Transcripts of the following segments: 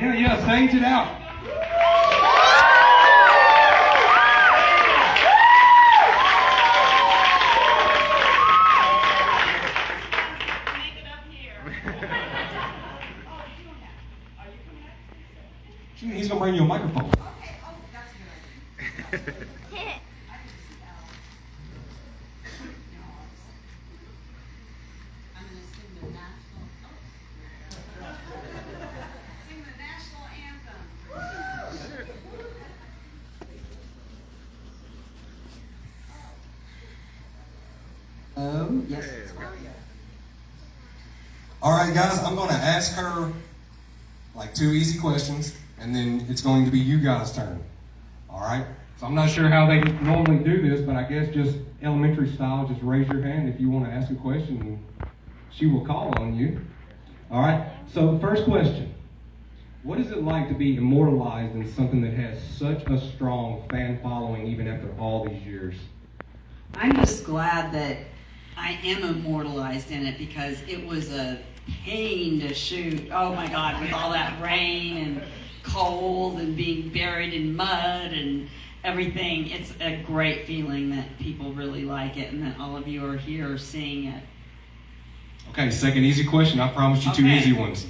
Yeah, sings it out. He's going to bring you a microphone. Okay. Oh, that's a good idea. I'm going to sing the national. Sing the national anthem. Oh, yes. All right, guys, I'm going to ask her like 2 easy questions, and then it's going to be you guys' turn. All right? So I'm not sure how they normally do this, but I guess just elementary style, just raise your hand if you want to ask a question, and she will call on you. All right? So first question. What is it like to be immortalized in something that has such a strong fan following even after all these years? I'm just glad that I am immortalized in it because it was a pain to shoot. Oh my God, with all that rain and cold and being buried in mud and everything. It's a great feeling that people really like it and that all of you are here seeing it. Okay, second easy question. I promise you 2 Okay. easy ones.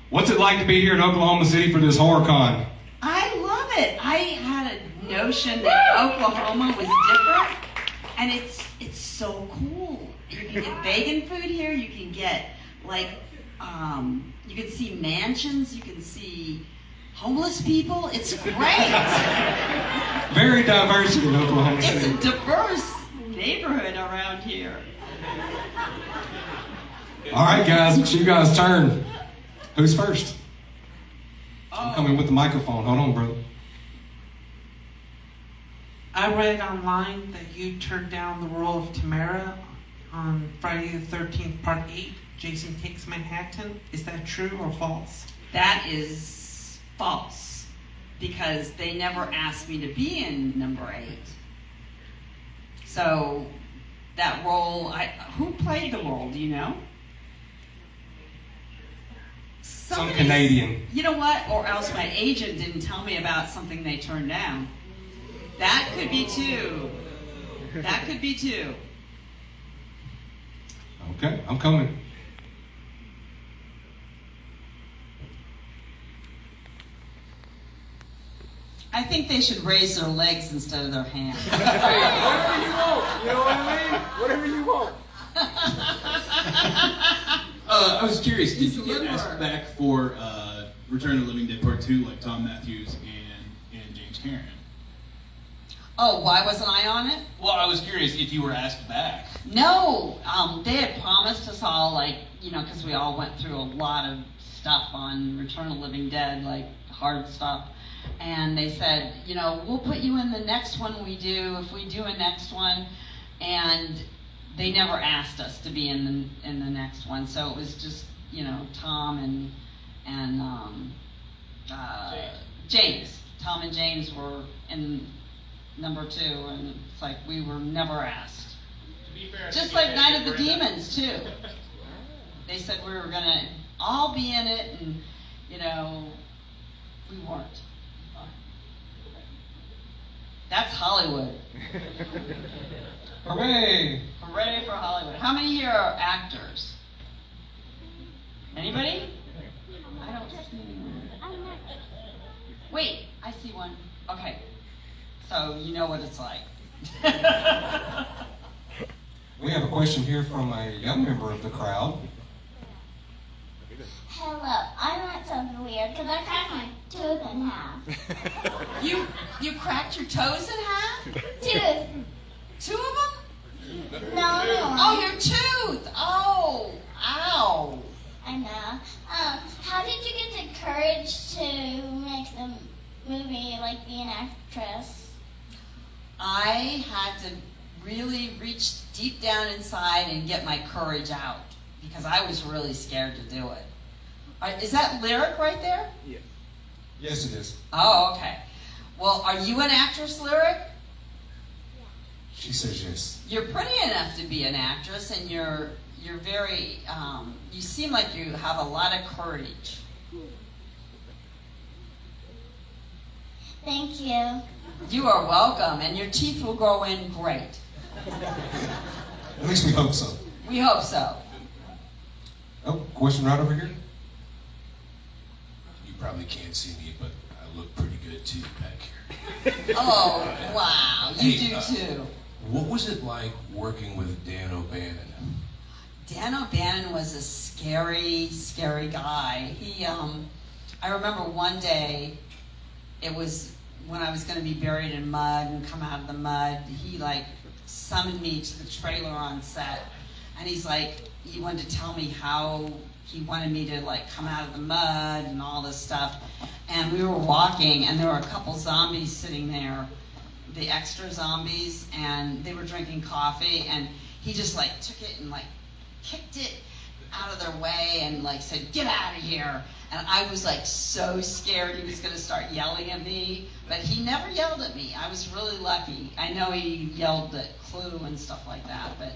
What's it like to be here in Oklahoma City for this horror con? I love it. I had a notion that Oklahoma was different, and it's so cool. You can get vegan food here. You can get you can see mansions. You can see homeless people. It's great. Very diverse in Oklahoma It's City. a diverse neighborhood around here. All right, guys, it's you guys' turn. Who's first? Oh. I'm coming with the microphone. Hold on, brother. I read online that you turned down the role of Tamara on Friday the 13th, Part 8, Jason Takes Manhattan. Is that true or false? That is false because they never asked me to be in number 8. So that role, who played the role? Do you know? Some Canadian. You know what? Or else my agent didn't tell me about something they turned down. That could be too. That could be too. Okay, I'm coming. I think they should raise their legs instead of their hands. Whatever you want. You know what I mean? Whatever you want. I was curious, did you get asked back for Return of the Living Dead Part 2 like Tom Matthews and James Cameron? Oh, why wasn't I on it? Well, I was curious if you were asked back. No, they had promised us all, because we all went through a lot of stuff on Return of the Living Dead, like hard stuff. And they said, we'll put you in the next one we do, if we do a next one. And they never asked us to be in the next one. So it was just, Tom and James. Tom and James were in number 2, and it's like we were never asked. To be fair, Just like Night of the Demons, too. They said we were going to all be in it, and, we weren't. That's Hollywood. Hooray! Hooray for Hollywood. How many here are actors? Anybody? I don't see anyone. Wait, I see one. Okay. So you know what it's like. We have a question here from a young member of the crowd. Hello, I want something weird because I cracked my tooth in half. You cracked your toes in half? Tooth. 2 of them? No. Oh, your tooth! Oh, ow. I know. How did you get the courage to make the movie, be an actress? I had to really reach deep down inside and get my courage out because I was really scared to do it. Is that Lyric right there? Yeah. Yes, it is. Oh, okay. Well, are you an actress, Lyric? She says yes. You're pretty enough to be an actress, and you're very. You seem like you have a lot of courage. Thank you. You are welcome, and your teeth will grow in great. At least we hope so. We hope so. Oh, question right over here. You probably can't see me, but I look pretty good too back here. Oh, wow, you Hey, do too. What was it like working with Dan O'Bannon? Dan O'Bannon was a scary, scary guy. I remember one day, it was when I was going to be buried in mud and come out of the mud, he summoned me to the trailer on set, and he wanted to tell me how he wanted me to come out of the mud and all this stuff. And we were walking, and there were a couple zombies sitting there, the extra zombies, and they were drinking coffee, and he just took it and kicked it out of their way and said, "Get out of here." And I was so scared he was going to start yelling at me, but he never yelled at me. I was really lucky. I know he yelled at Clue and stuff like that, but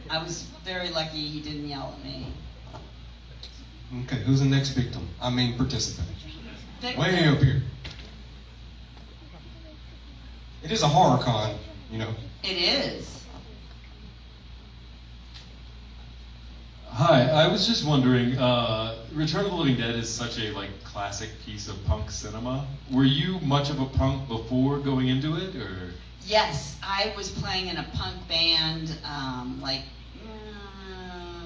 I was very lucky he didn't yell at me. Okay, who's the next victim? I mean participant. Victim. Way up here. It is a horror con, you know. It is. Hi, I was just wondering, Return of the Living Dead is such a classic piece of punk cinema. Were you much of a punk before going into it, or? Yes, I was playing in a punk band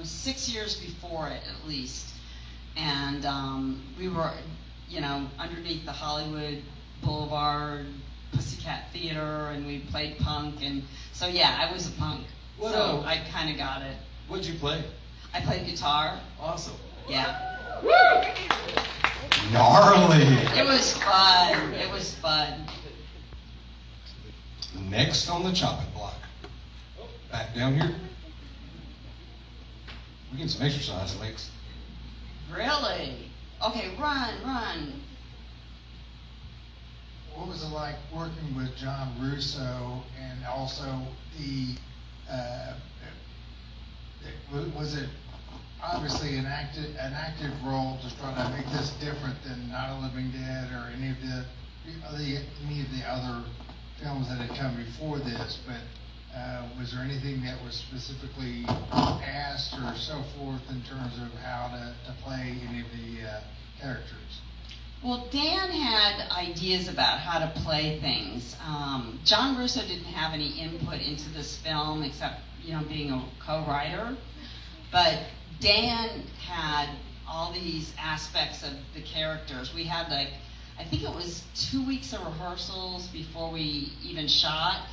6 years before it, at least. And we were, underneath the Hollywood Boulevard Pussycat Theater, and we played punk. And so, yeah, I was a punk. So I kind of got it. What'd you play? I played guitar. Awesome. Yeah. Gnarly. It was fun. It was fun. Next on the chopping block. Back down here. We're getting some exercise, Lex. Really? Okay, run. What was it like working with John Russo, and also was it obviously an active role to try to make this different than Night of the Living Dead or any of the other films that had come before this? But was there anything that was specifically asked or so forth in terms of how to play any of the characters? Well, Dan had ideas about how to play things. John Russo didn't have any input into this film except, being a co-writer. But Dan had all these aspects of the characters. We had I think it was 2 weeks of rehearsals before we even shot.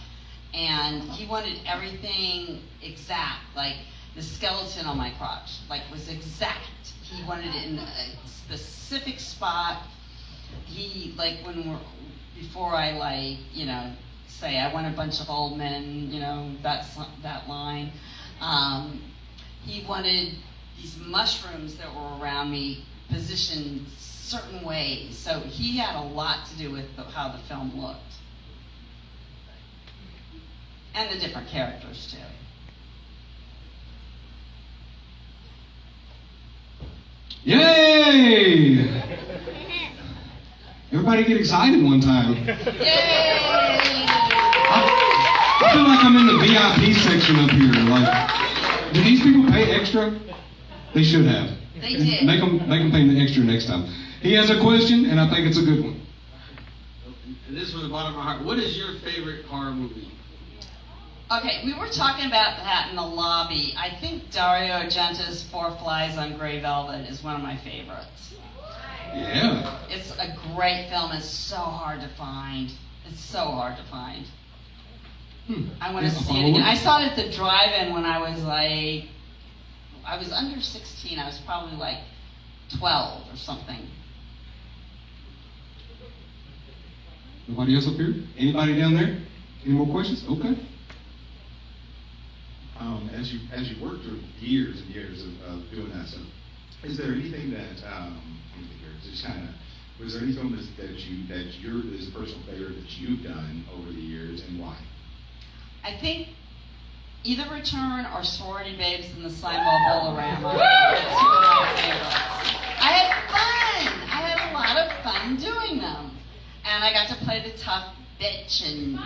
And he wanted everything exact, the skeleton on my crotch, was exact. He wanted it in a specific spot. He, before I, say I want a bunch of old men, that line. He wanted these mushrooms that were around me positioned certain ways. So he had a lot to do with how the film looked. And the different characters, too. Yay! Everybody get excited one time. Yay! I feel like I'm in the VIP section up here. Did these people pay extra? They should have. They did. Make them pay the extra next time. He has a question, and I think it's a good one. And this is from the bottom of my heart. What is your favorite horror movie? Okay, we were talking about that in the lobby. I think Dario Argento's Four Flies on Grey Velvet is one of my favorites. Yeah. It's a great film. It's so hard to find. It's so hard to find. I want to see it again. I saw it at the drive-in when I was under 16. I was probably 12 or something. Nobody else up here? Anybody down there? Any more questions? Okay. As you work through years and years of doing that stuff, is there anything that was there any film that is a personal favorite that you've done over the years, and why? I think either Return or Sorority Babes in the Slimeball Bolorama. That's two of my favorites. I had fun. I had a lot of fun doing them. And and I got to play the tough bitch and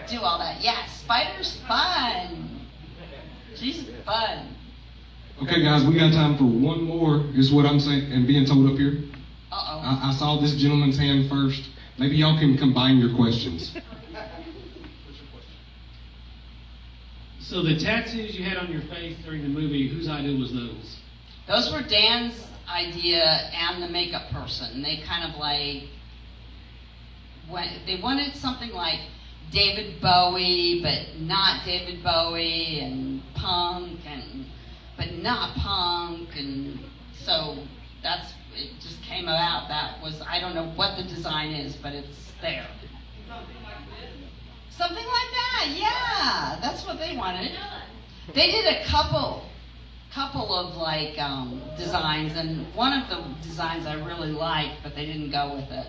do all that. Yeah, Spider's fun. She's fun. Okay, guys, we got time for one more, is what I'm saying, and being told up here. Uh-oh. I saw this gentleman's hand first. Maybe y'all can combine your questions. So the tattoos you had on your face during the movie, whose idea was those? Those were Dan's idea and the makeup person. They kind of like, they wanted something like David Bowie, but not David Bowie, and punk, but not punk, and so it just came about. That was, I don't know what the design is, but it's there. Something like that, yeah. That's what they wanted. They did a couple of like designs, and one of the designs I really liked, but they didn't go with it.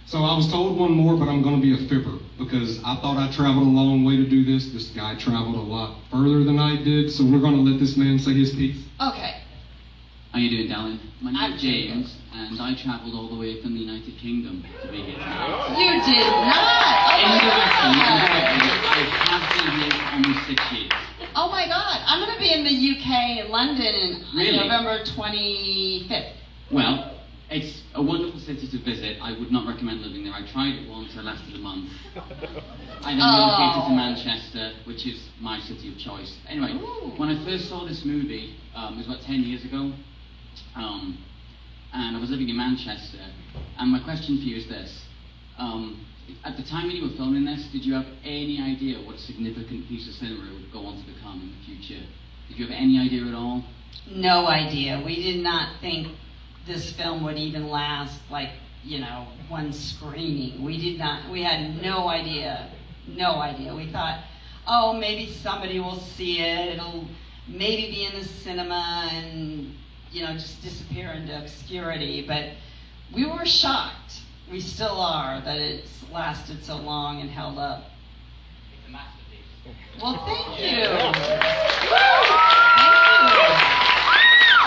So I was told one more, but I'm going to be a fibber because I thought I traveled a long way to do this. This guy traveled a lot further than I did, so we're going to let this man say his piece. Okay. How you doing, darling? My I'm name's James, and I travelled all the way from the United Kingdom to be here tonight. You did not. Oh my God. I have been here for almost 6 years. Oh my God. I'm going to be in the UK, in London, Really? November 25th. Well, it's a wonderful city to visit. I would not recommend living there. I tried it once, I lasted a month. I then relocated to Manchester, which is my city of choice. Anyway, when I first saw this movie, it was about 10 years ago, and I was living in Manchester, and my question for you is this. At the time when you were filming this, did you have any idea what a significant piece of cinema it would go on to become in the future? Did you have any idea at all? No idea. We did not think this film would even last, like, one screening. We had no idea. No idea. We thought, oh, maybe somebody will see it. It'll maybe be in the cinema and, just disappear into obscurity. But we were shocked. We still are, that it's lasted so long and held up. It's a masterpiece. Well, thank you. Thank you.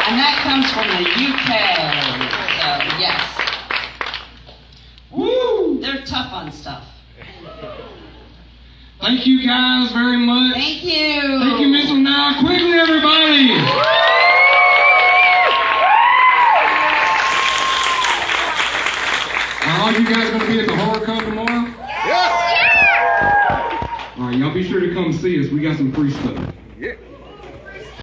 And that comes from the UK. So, yes. Woo! They're tough on stuff. Thank you guys very much. Thank you. Thank you, Miss Linnea Quigley, everybody. Are all you guys going to be at the Horror Con tomorrow? Yes. All right, y'all be sure to come see us. We got some free stuff.